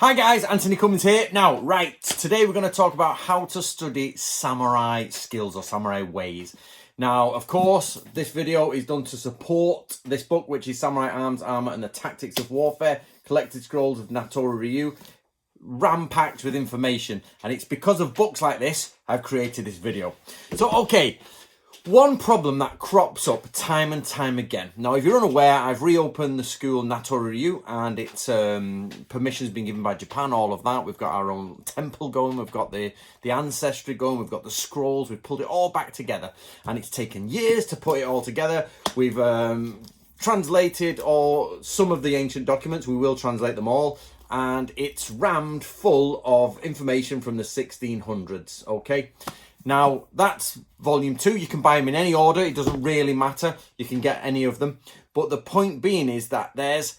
Hi guys, Anthony Cummins here. Now, right, today we're going to talk about how to study samurai skills or samurai ways. Now, of course, this video is done to support this book, which is Samurai Arms, Armour and the Tactics of Warfare, Collected Scrolls of Natoru Ryu, ram-packed with information. And it's because of books like this, I've created this video. So, okay. One problem that crops up time and time again. Now, if you're unaware, I've reopened the school Natoru Ryu and its permission's been given by Japan, all of that. We've got our own temple going, we've got the ancestry going, we've got the scrolls, we've pulled it all back together. And it's taken years to put it all together. We've translated some of the ancient documents, we will translate them all. And it's rammed full of information from the 1600s, okay? Now, that's volume 2. You can buy them in any order. It doesn't really matter. You can get any of them. But the point being is that there's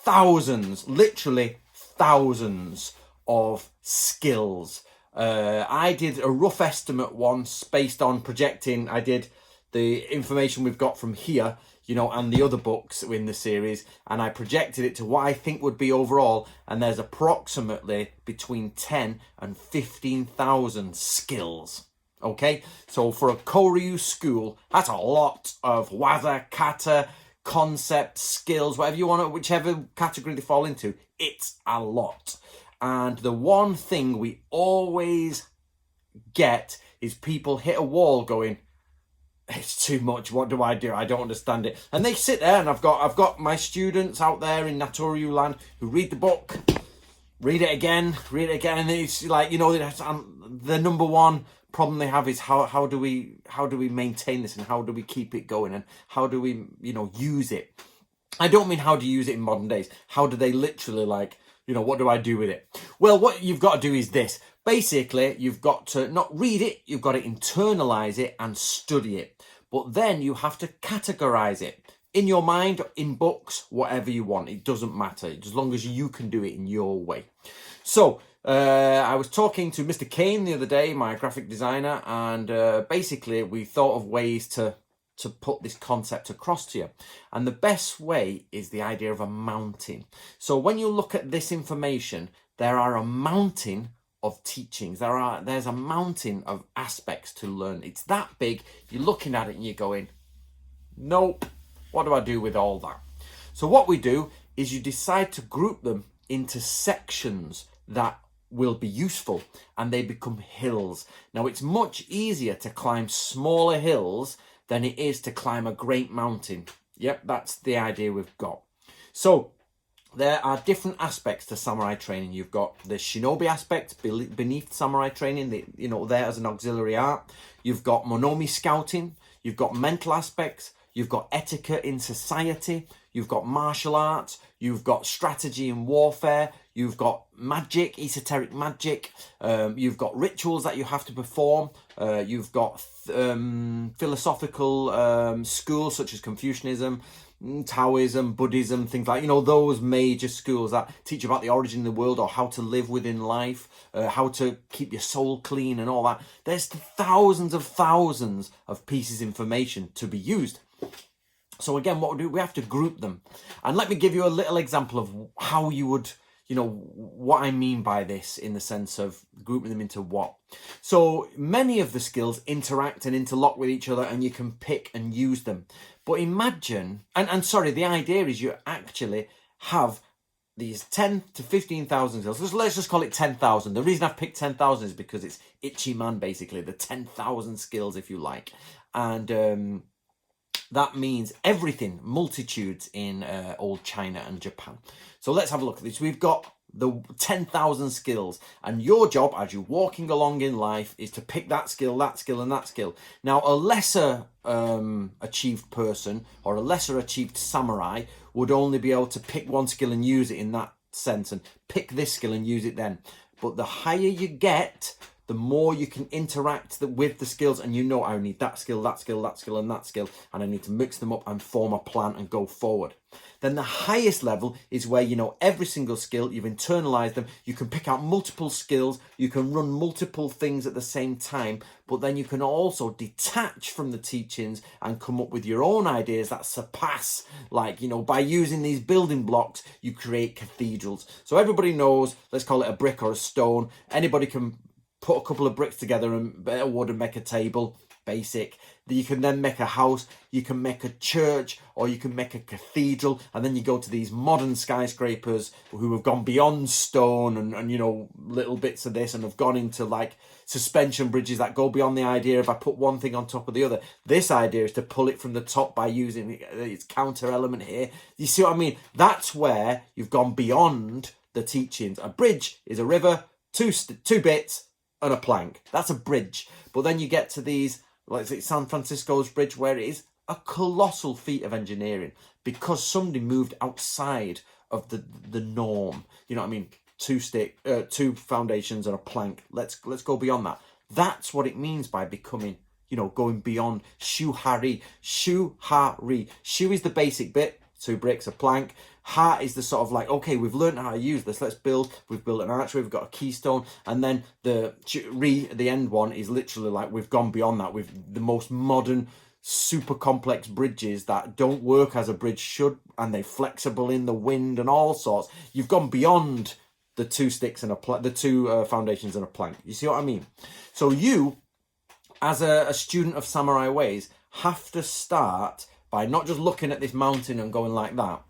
thousands, literally thousands of skills. I did a rough estimate once based on projecting. I did the information we've got from here, and the other books in the series, and I projected it to what I think would be overall, and there's approximately between 10 and 15,000 skills. Okay, so for a Koryu school, that's a lot of waza, kata, concept, skills, whatever you want to, whichever category they fall into, it's a lot. And the one thing we always get is people hit a wall going, it's too much, what do? I don't understand it. And they sit there, and I've got my students out there in Natoru land who read the book, read it again, and it's like, the number one problem they have is how do we maintain this, and how do we keep it going, and how do we use it. I don't mean how do you use it in modern days. How do they literally what do I do with it? Well, what you've got to do is this. Basically, you've got to not read it, you've got to internalize it and study it. But then you have to categorize it in your mind, in books, whatever you want. It doesn't matter, as long as you can do it in your way. So, I was talking to Mr. Kane the other day, my graphic designer, and basically we thought of ways to put this concept across to you. And the best way is the idea of a mountain. So when you look at this information, there are a mountain of teachings. There's a mountain of aspects to learn. It's that big, you're looking at it and you're going, nope, what do I do with all that? So what we do is you decide to group them into sections that will be useful, and they become hills. Now, it's much easier to climb smaller hills than it is to climb a great mountain. Yep, that's the idea we've got. So there are different aspects to samurai training. You've got the shinobi aspect beneath samurai training, there as an auxiliary art. You've got monomi scouting. You've got mental aspects. You've got etiquette in society. You've got martial arts. You've got strategy in warfare. You've got magic, esoteric magic. You've got rituals that you have to perform. You've got philosophical schools such as Confucianism, Taoism, Buddhism, things like, those major schools that teach you about the origin of the world or how to live within life, how to keep your soul clean and all that. There's thousands of pieces of information to be used. So again, what we do, we have to group them. And let me give you a little example of how you would, what I mean by this in the sense of grouping them into what. So many of the skills interact and interlock with each other, and you can pick and use them. But imagine, and sorry, the idea is you actually have these 10 to 15,000 skills. Let's just call it 10,000. The reason I've picked 10,000 is because it's Ichiman, basically, the 10,000 skills, if you like. And that means everything, multitudes in old China and Japan. So let's have a look at this. We've got the 10,000 skills, and your job as you're walking along in life is to pick that skill, and that skill. Now, a lesser achieved person or a lesser achieved samurai would only be able to pick one skill and use it in that sense, and pick this skill and use it then. But the higher you get, the more you can interact with the skills, and you know, I need that skill, that skill, that skill, and that skill, and I need to mix them up and form a plan and go forward. Then the highest level is where you know every single skill, you've internalized them, you can pick out multiple skills, you can run multiple things at the same time, but then you can also detach from the teachings and come up with your own ideas that surpass, like, you know, by using these building blocks, you create cathedrals. So everybody knows, let's call it a brick or a stone. Anybody can put a couple of bricks together and a bit of wood and make a table. Basic. You can then make a house, you can make a church, or you can make a cathedral, and then you go to these modern skyscrapers who have gone beyond stone and you know, little bits of this, and have gone into like suspension bridges that go beyond the idea of I put one thing on top of the other. This idea is to pull it from the top by using its counter element here. You see what I mean? That's where you've gone beyond the teachings. A bridge is a river, two bits and a plank. That's a bridge. But then you get to these, like San Francisco's bridge, where it is a colossal feat of engineering because somebody moved outside of the norm. You know what I mean? Two foundations and a plank. Let's go beyond that. That's what it means by becoming, you know, going beyond shuhari. Shuhari. Shu is the basic bit. 2 bricks, a plank. Ha is the sort of like, okay, we've learned how to use this. Let's build. We've built an archway. We've got a keystone, and then the end one is literally like we've gone beyond that. With the most modern, super complex bridges that don't work as a bridge should, and they're flexible in the wind and all sorts. You've gone beyond the 2 sticks and the 2 foundations and a plank. You see what I mean? So you, as a student of Samurai Ways, have to start by not just looking at this mountain and going like that.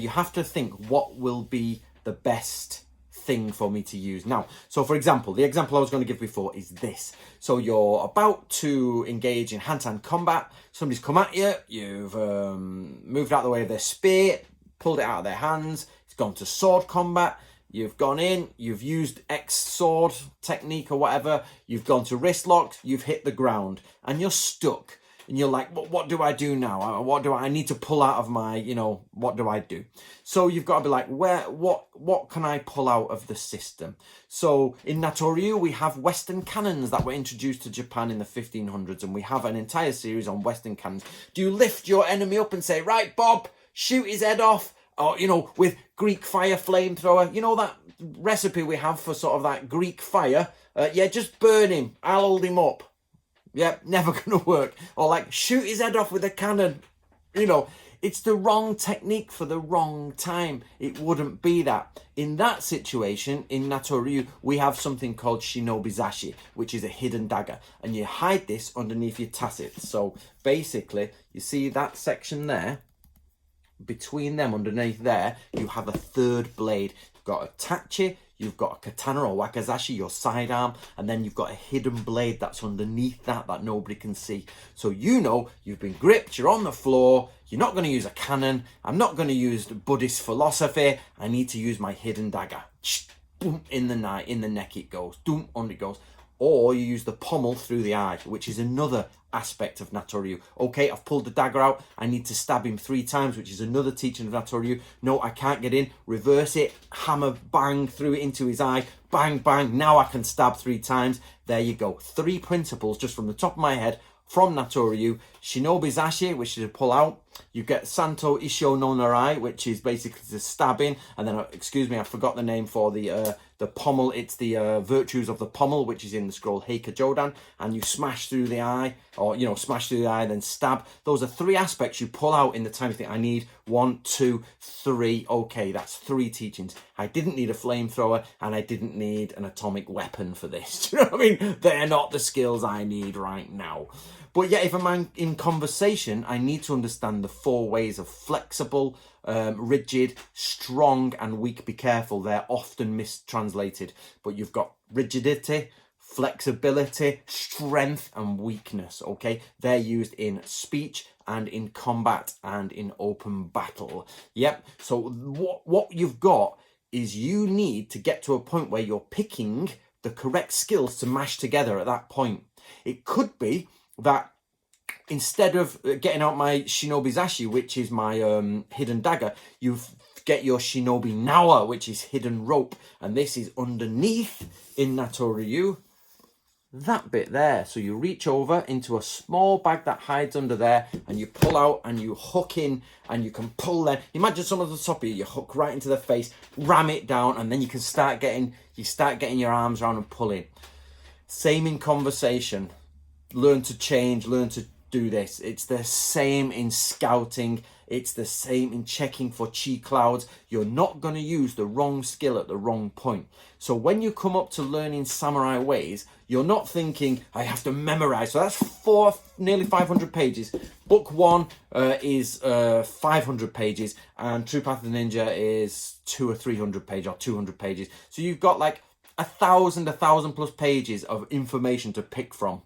You have to think, what will be the best thing for me to use now? So for example, the example I was going to give before is this. So you're about to engage in hand-to-hand combat. Somebody's come at you. You've moved out of the way of their spear, pulled it out of their hands. It's gone to sword combat. You've gone in, you've used X sword technique or whatever. You've gone to wrist locks. You've hit the ground and you're stuck. And you're like, what do I do now? What do I need to pull out of my, you know, what do I do? So you've got to be like, what can I pull out of the system? So in Natoryu, we have Western cannons that were introduced to Japan in the 1500s. And we have an entire series on Western cannons. Do you lift your enemy up and say, right, Bob, shoot his head off? Or, you know, with Greek fire flamethrower, you know that recipe we have for sort of that Greek fire? Yeah, just burn him. I'll hold him up. Yep, never going to work. Or like, shoot his head off with a cannon. You know, it's the wrong technique for the wrong time. It wouldn't be that. In that situation, in Natoryu, we have something called Shinobizashi, which is a hidden dagger. And you hide this underneath your tacit. So basically, you see that section there? Between them, underneath there, you have a 3rd blade. You've got a tachi, you've got a katana or wakizashi, your sidearm, and then you've got a hidden blade that's underneath that nobody can see. So you know you've been gripped, you're on the floor, you're not going to use a cannon, I'm not going to use Buddhist philosophy, I need to use my hidden dagger. Boom, in the neck it goes, boom, on it goes. Or you use the pommel through the eye, which is another aspect of Natoryu. Okay, I've pulled the dagger out. I need to stab him 3 times, which is another teaching of Natoryu. No, I can't get in. Reverse it. Hammer, bang, through it into his eye. Bang, bang. Now I can stab 3 times. There you go. 3 principles just from the top of my head from Natoryu. Shinobizashi, which is a pull out. You get Santo Isho no Narai, which is basically the stabbing. And then, excuse me, I forgot the name for the pommel. It's the virtues of the pommel, which is in the scroll Heika Jodan. And you smash through the eye, or, you know, smash through the eye, then stab. Those are 3 aspects you pull out in the time you think, I need 1, 2, 3. Okay, that's 3 teachings. I didn't need a flamethrower, and I didn't need an atomic weapon for this. Do you know what I mean? They're not the skills I need right now. But yeah, if I'm in conversation, I need to understand the 4 ways of flexible, rigid, strong, and weak. Be careful, they're often mistranslated. But you've got rigidity, flexibility, strength, and weakness, okay? They're used in speech and in combat and in open battle. Yep, so what you've got is you need to get to a point where you're picking the correct skills to mash together at that point. It could be that instead of getting out my Shinobizashi, which is my hidden dagger, you get your Shinobi Nawa, which is hidden rope. And this is underneath in Natoryu. that bit there. So you reach over into a small bag that hides under there, and you pull out and you hook in, and you can pull there. Imagine someone at the top of you hook right into the face, ram it down, and then you can start getting your arms around and pulling. Same in conversation. Learn to change, learn to do this. It's the same in scouting. It's the same in checking for chi clouds. You're not going to use the wrong skill at the wrong point. So when you come up to learning samurai ways, you're not thinking, I have to memorize. So that's nearly 500 pages. Book 1 is 500 pages, and True Path of the Ninja is 200 or 300 pages, or 200 pages. So you've got like 1,000 plus pages of information to pick from.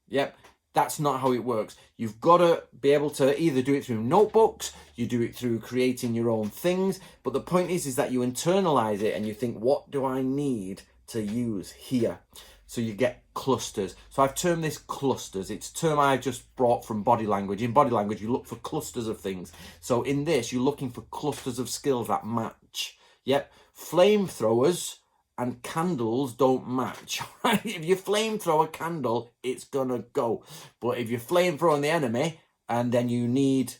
Yep, that's not how it works. You've got to be able to either do it through notebooks, you do it through creating your own things, but the point is that you internalize it and you think, what do I need to use here? So you get clusters. So I've termed this clusters. It's a term I just brought from body language. In body language, you look for clusters of things. So in this, you're looking for clusters of skills that match. Yep, flamethrowers and candles don't match, right? If you flamethrow a candle, it's gonna go. But if you're flamethrowing the enemy and then you need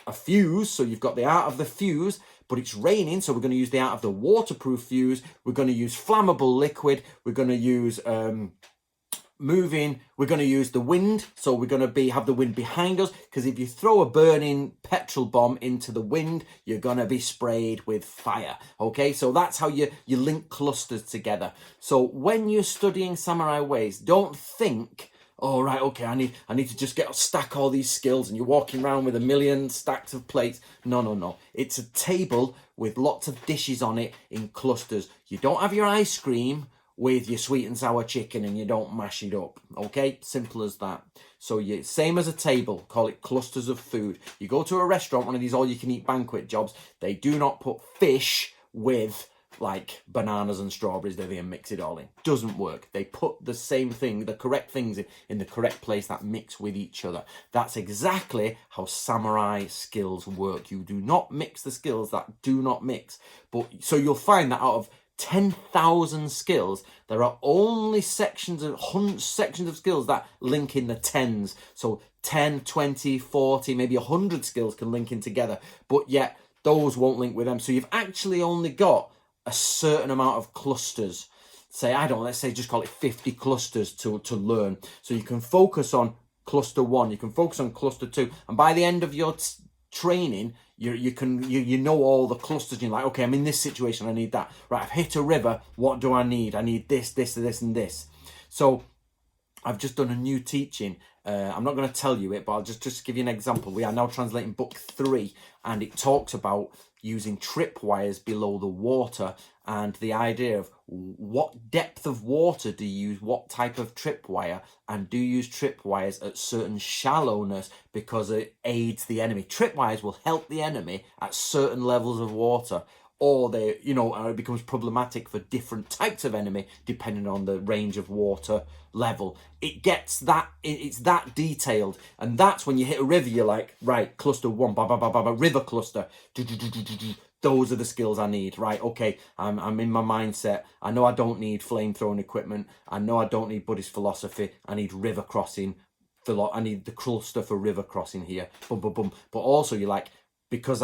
a fuse, so you've got the art of the fuse, but it's raining, so we're going to use the art of the waterproof fuse. We're going to use flammable liquid. We're going to use moving. We're going to use the wind, so we're going to have the wind behind us, because if you throw a burning petrol bomb into the wind, you're going to be sprayed with fire. Okay, so that's how you link clusters together. So when you're studying samurai ways, don't think, oh, right, okay, I need to just stack all these skills, and you're walking around with a million stacks of plates. No. It's a table with lots of dishes on it in clusters. You don't have your ice cream with your sweet and sour chicken and you don't mash it up. Okay, simple as that. So same as a table, call it clusters of food. You go to a restaurant, one of these all-you-can-eat banquet jobs, they do not put fish with like bananas and strawberries there and mix it all in. Doesn't work. They put the same thing, the correct things in the correct place that mix with each other. That's exactly how samurai skills work. You do not mix the skills that do not mix. But so you'll find that out of 10,000 skills, there are only sections of skills that link in the tens. So 10, 20, 40, maybe 100 skills can link in together, but yet those won't link with them. So you've actually only got a certain amount of clusters. Say, let's say just call it 50 clusters to learn. So you can focus on cluster 1, you can focus on cluster 2, and by the end of your training, you know all the clusters. You're like, okay, I'm in this situation, I need that. Right, I've hit a river, what do I need? I need this, this, this, and this. So I've just done a new teaching. I'm not going to tell you it, but I'll just give you an example. We are now translating book 3, and it talks about using tripwires below the water, and the idea of what depth of water do you use, what type of tripwire, and do you use tripwires at certain shallowness because it aids the enemy. Tripwires will help the enemy at certain levels of water, or it becomes problematic for different types of enemy depending on the range of water level. It's that detailed, and that's when you hit a river, you're like, right, cluster 1, river cluster. Those are the skills I need. Right, okay, I'm in my mindset. I know I don't need flamethrowing equipment. I know I don't need Buddhist philosophy. I need river crossing. I need the cluster for river crossing here. Boom, boom, boom. But also you're like, because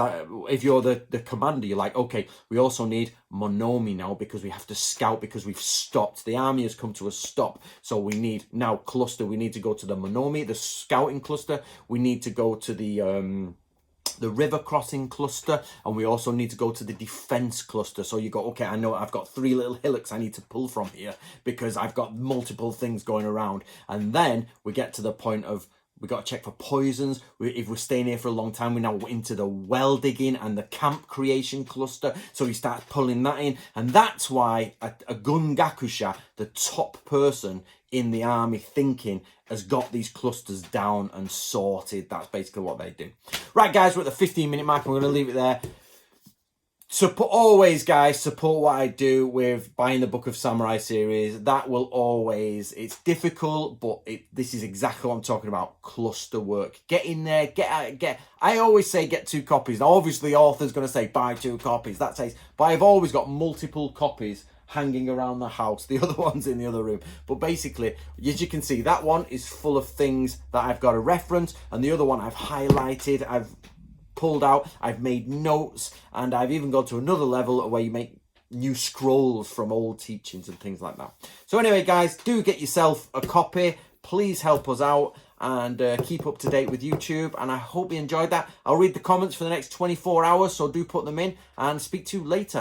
if you're the commander, you're like, okay, we also need Monomi now because we have to scout, because we've stopped. The army has come to a stop. So we need now cluster. We need to go to the Monomi, the scouting cluster. We need to go to the river crossing cluster, and we also need to go to the defense cluster. So you go, okay, I know I've got 3 little hillocks I need to pull from here because I've got multiple things going around. And then we get to the point of, we got to check for poisons. If we're staying here for a long time, we're now into the well digging and the camp creation cluster. So we start pulling that in. And that's why a Gungakusha, the top person in the army thinking, has got these clusters down and sorted. That's basically what they do. Right, guys, we're at the 15-minute mark. I'm going to leave it there. Always, guys, support what I do with buying the Book of Samurai series. That will always, it's difficult, but this is exactly what I'm talking about. Cluster work. Get in there, I always say get 2 copies. Now, obviously, the author's going to say buy 2 copies. That says, but I've always got multiple copies hanging around the house. The other one's in the other room. But basically, as you can see, that one is full of things that I've got to reference, and the other one I've highlighted, I've pulled out, I've made notes, and I've even gone to another level where you make new scrolls from old teachings and things like that. So anyway, guys, do get yourself a copy. Please help us out and keep up to date with YouTube, and I hope you enjoyed that. I'll read the comments for the next 24 hours, so do put them in, and speak to you later.